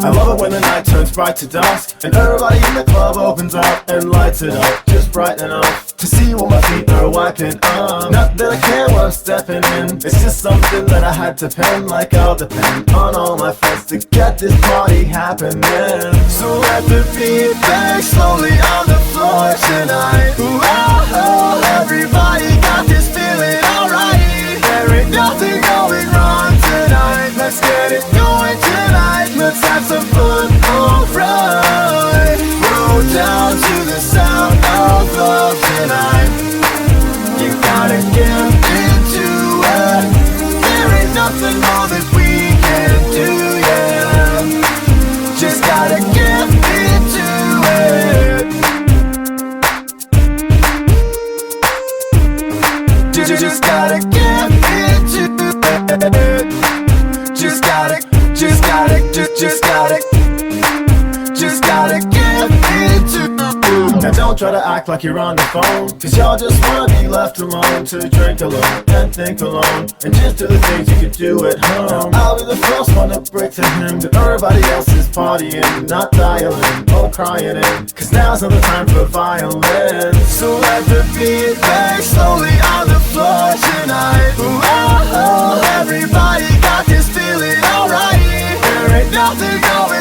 I love it when the night turns bright to dusk, and everybody in the club opens up and lights it up, just bright enough to see what my feet are wiping up. Not that I care what I'm stepping in, it's just something that I had to pen. Like I'll depend on all my friends to get this party happening. So let the beat bang slowly on the floor tonight. Ooh, oh, oh, everybody got this feeling alright. There ain't nothing going wrong tonight. Let's get it going tonight. Let's have some fun, alright. Roll down to the sound of love tonight. You gotta get into it. There ain't nothing more that we can do, yeah. Just gotta get into it. Just gotta get into it. Just gotta get into it. Now don't try to act like you're on the phone, cause y'all just wanna be left alone to drink alone and think alone and just do the things you could do at home. I'll be the first one to break to him that everybody else is partying, not dialing or crying in, cause now's not the time for violence. So let the beat bang slowly on the floor tonight. Ooh, oh, oh, everybody got this feeling alright. There ain't nothing going